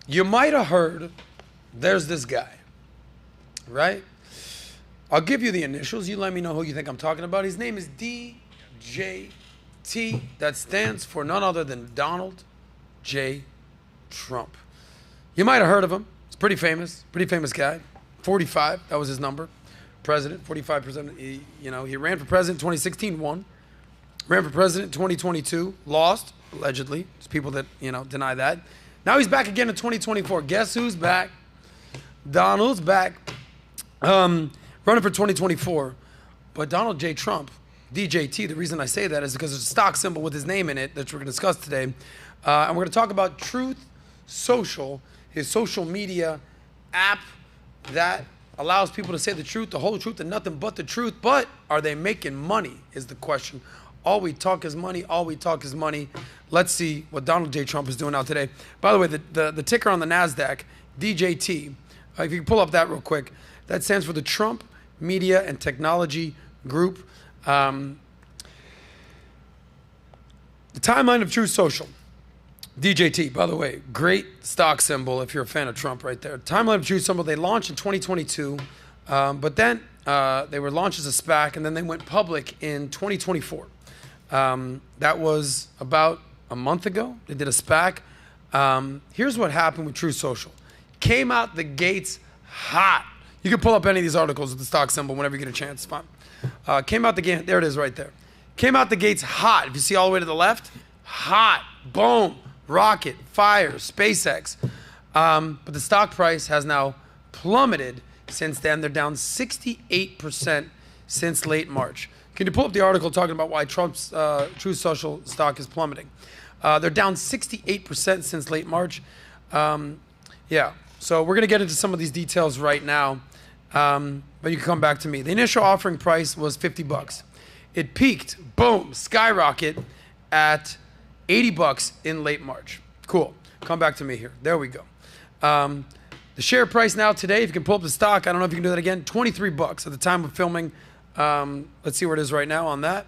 You might have heard there's this guy, right? I'll give you the initials. You let me know who you think I'm talking about. His name is DJT. That stands for none other than Donald J. Trump. You might have heard of him. He's pretty famous guy. 45, that was his number. President, 45%. He ran for president in 2016, won. Ran for president in 2022, lost, allegedly. There's people that, deny that. Now he's back again in 2024. Guess who's back? Donald's back, running for 2024. But Donald J. Trump, DJT, the reason I say that is because there's a stock symbol with his name in it that we're going to discuss today. And we're going to talk about Truth Social, his social media app that allows people to say the truth, the whole truth, and nothing but the truth. But are they making money is the question. All we talk is money. All we talk is money. Let's see what Donald J. Trump is doing out today. By the way, the ticker on the NASDAQ, DJT, if you can pull up that real quick, that stands for the Trump Media and Technology Group. The timeline of Truth Social. DJT, by the way, great stock symbol if you're a fan of Trump right there. Timeline of Truth symbol, they launched in 2022, but then they were launched as a SPAC, and then they went public in 2024. That was about a month ago. They did a SPAC. Here's what happened with Truth Social. Came out the gates hot. You can pull up any of these articles with the stock symbol whenever you get a chance. It's fine. Came out the gate. There it is right there. Came out the gates hot. If you see all the way to the left, hot. Boom. Rocket. Fire. SpaceX. But the stock price has now plummeted since then. They're down 68% since late March. Can you pull up the article talking about why Trump's Truth Social stock is plummeting? They're down 68% since late March. Yeah, so we're going to get into some of these details right now, but you can come back to me. The initial offering price was $50. It peaked, boom, skyrocket at $80 in late March. Cool. Come back to me here. There we go. The share price now today, if you can pull up the stock, I don't know if you can do that again, $23 at the time of filming. Let's see where it is right now on that.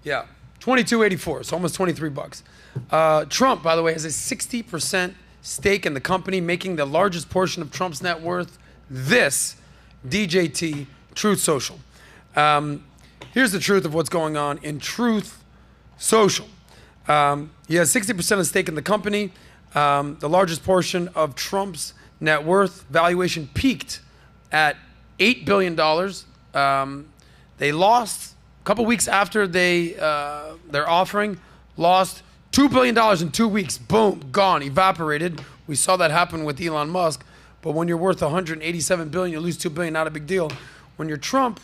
Yeah, $22.84, so almost $23. Trump, by the way, has a 60% stake in the company, making the largest portion of Trump's net worth. This DJT Truth Social. Here's the truth of what's going on in Truth Social. He has 60% of stake in the company, the largest portion of Trump's net worth. Valuation peaked at $8 billion. They lost a couple weeks after their offering, lost $2 billion in 2 weeks. Boom, gone, evaporated. We saw that happen with Elon Musk. But when you're worth $187 billion, you lose $2 billion, not a big deal. When you're Trump,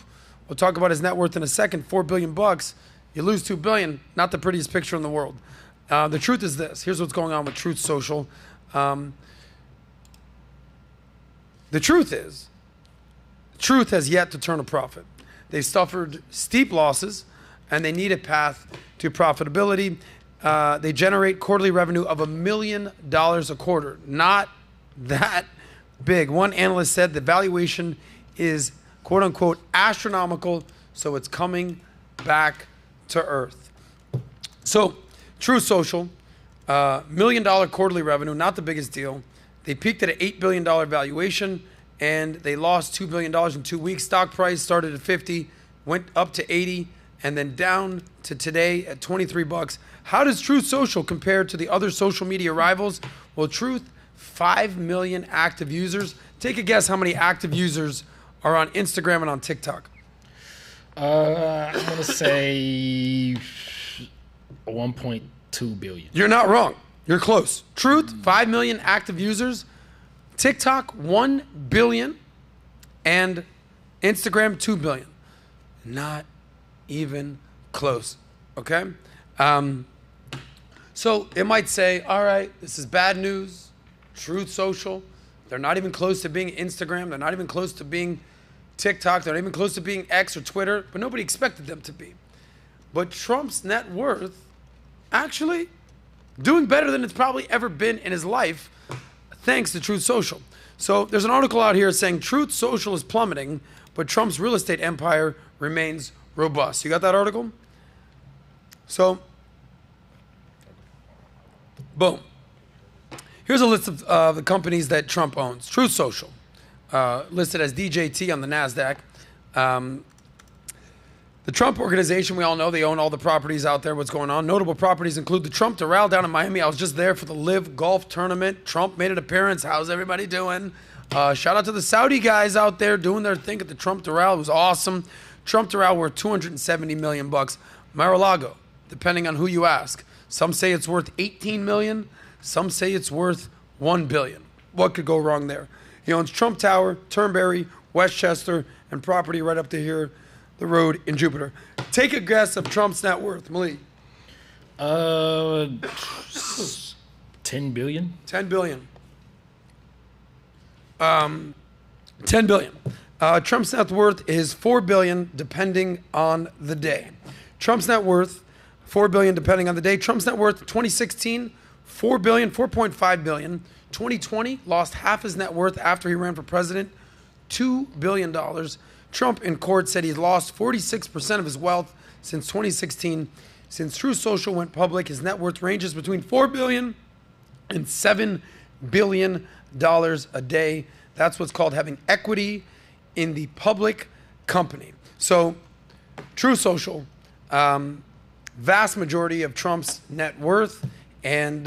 we'll talk about his net worth in a second, $4 billion, you lose $2 billion, not the prettiest picture in the world. The truth is this. Here's what's going on with Truth Social. The truth is, Truth has yet to turn a profit. They've suffered steep losses, and they need a path to profitability. They generate quarterly revenue of $1 million a quarter. Not that big. One analyst said the valuation is, quote unquote, astronomical, so it's coming back to earth. So, Truth Social, $1 million quarterly revenue, not the biggest deal. They peaked at an $8 billion valuation, and they lost $2 billion in 2 weeks. Stock price started at 50, went up to 80, and then down to today at $23. How does Truth Social compare to the other social media rivals? Well, Truth, 5 million active users. Take a guess how many active users are on Instagram and on TikTok. I'm going to say 1.2 billion. You're not wrong. You're close. Truth, 5 million active users. TikTok, 1 billion. And Instagram, 2 billion. Not even close. Okay? So it might say, all right, this is bad news. Truth Social. They're not even close to being Instagram. They're not even close to being TikTok. They're not even close to being X or Twitter. But nobody expected them to be. But Trump's net worth actually doing better than it's probably ever been in his life, thanks to Truth Social. So there's an article out here saying Truth Social is plummeting, but Trump's real estate empire remains robust. You got that article? So, boom. Here's a list of the companies that Trump owns. Truth Social, listed as DJT on the NASDAQ. The Trump Organization, we all know, they own all the properties out there. What's going on? Notable properties include the Trump Doral down in Miami. I was just there for the Live Golf Tournament. Trump made an appearance. How's everybody doing? Shout out to the Saudi guys out there doing their thing at the Trump Doral. It was awesome. Trump Doral worth $270 million. Mar-a-Lago, depending on who you ask. Some say it's worth $18 million. Some say it's worth $1 billion. What could go wrong there? He owns Trump Tower, Turnberry, Westchester, and property right up to here, the road in Jupiter. Take a guess of Trump's net worth, Malik. 10 billion. 10 billion. 10 billion. Trump's net worth is 4 billion, depending on the day. Trump's net worth, 4 billion, depending on the day. Trump's net worth, 2016, 4 billion, 4.5 billion. 2020, lost half his net worth after he ran for president, $2 billion. Trump in court said he's lost 46% of his wealth since 2016. Since Truth Social went public, his net worth ranges between $4 billion and $7 billion a day. That's what's called having equity in the public company. So, Truth Social, vast majority of Trump's net worth, and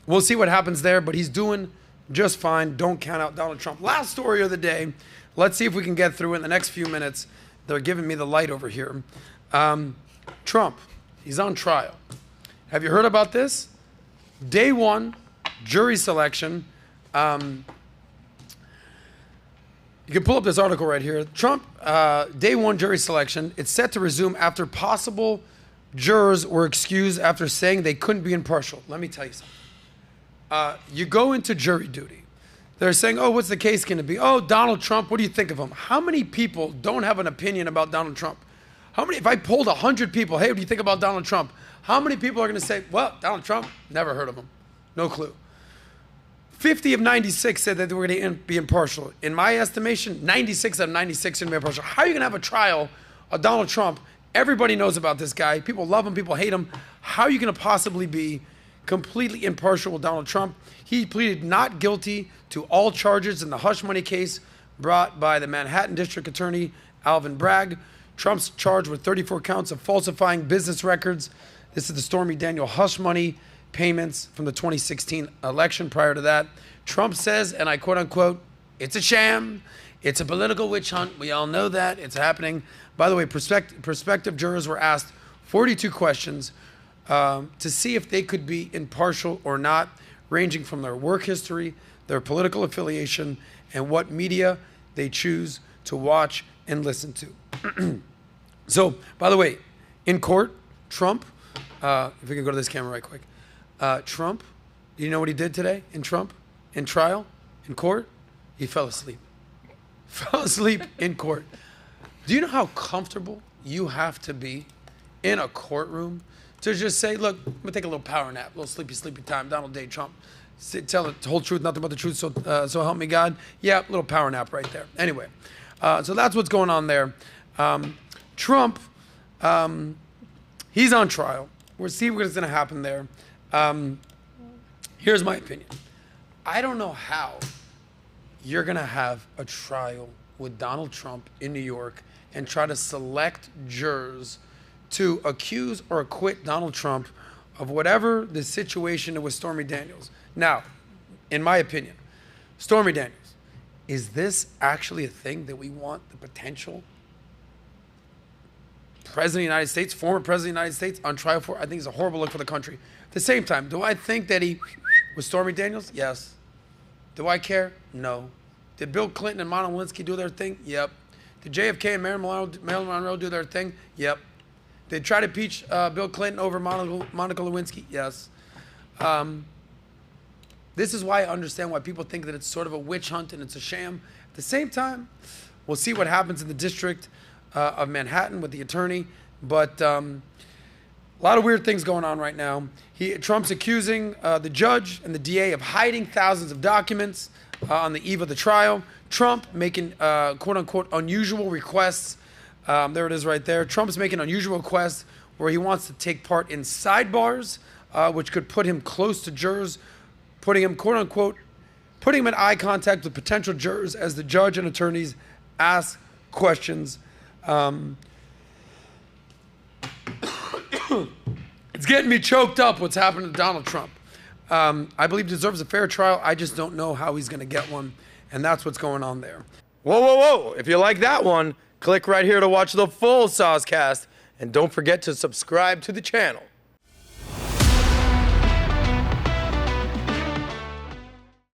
we'll see what happens there, but he's doing just fine. Don't count out Donald Trump. Last story of the day. Let's see if we can get through it in the next few minutes. They're giving me the light over here. Trump, he's on trial. Have you heard about this? Day one, jury selection. You can pull up this article right here. Trump, day one jury selection. It's set to resume after possible jurors were excused after saying they couldn't be impartial. Let me tell you something. You go into jury duty. They're saying, oh, what's the case going to be? Oh, Donald Trump, what do you think of him? How many people don't have an opinion about Donald Trump? How many, if I polled 100 people, hey, what do you think about Donald Trump? How many people are going to say, well, Donald Trump, never heard of him. No clue. 50 of 96 said that they were going to be impartial. In my estimation, 96 of 96 are going to be impartial. How are you going to have a trial of Donald Trump? Everybody knows about this guy. People love him. People hate him. How are you going to possibly be completely impartial with Donald Trump? He pleaded not guilty to all charges in the hush money case brought by the Manhattan District Attorney Alvin Bragg. Trump's charged with 34 counts of falsifying business records. This is the Stormy Daniels hush money payments from the 2016 election. Prior to that, Trump says, and I quote unquote, it's a sham. It's a political witch hunt. We all know that. It's happening. By the way, prospective jurors were asked 42 questions to see if they could be impartial or not, ranging from their work history, their political affiliation, and what media they choose to watch and listen to. So, by the way, in court, Trump, if we can go to this camera right quick, Trump, do you know what he did today in trial, in court? He fell asleep. Fell asleep in court. Do you know how comfortable you have to be in a courtroom to just say, look, I'm going to take a little power nap, a little sleepy time, Donald J. Trump. Tell the whole truth, nothing but the truth, so help me God. Yeah, little power nap right there. Anyway, so that's what's going on there. Trump, he's on trial. We'll see what's going to happen there. Here's my opinion. I don't know how you're going to have a trial with Donald Trump in New York and try to select jurors to accuse or acquit Donald Trump of whatever the situation with Stormy Daniels. Now, in my opinion, Stormy Daniels, is this actually a thing that we want the potential president of the United States, former president of the United States, on trial for? I think it's a horrible look for the country. At the same time, do I think that he was Stormy Daniels? Yes. Do I care? No. Did Bill Clinton and Monica Lewinsky do their thing? Yep. Did JFK and Marilyn Monroe do their thing? Yep. Did they try to impeach Bill Clinton over Monica Lewinsky? Yes. This is why I understand why people think that it's sort of a witch hunt and it's a sham. At the same time, we'll see what happens in the District of Manhattan with the attorney. But a lot of weird things going on right now. Trump's accusing the judge and the DA of hiding thousands of documents on the eve of the trial. Trump making quote-unquote unusual requests. There it is right there. Trump's making unusual requests where he wants to take part in sidebars, which could put him close to jurors, putting him, quote unquote, putting him in eye contact with potential jurors as the judge and attorneys ask questions. It's getting me choked up what's happened to Donald Trump. I believe he deserves a fair trial. I just don't know how he's going to get one, and that's what's going on there. Whoa, whoa, whoa. If you like that one, click right here to watch the full SOSCAST, and don't forget to subscribe to the channel.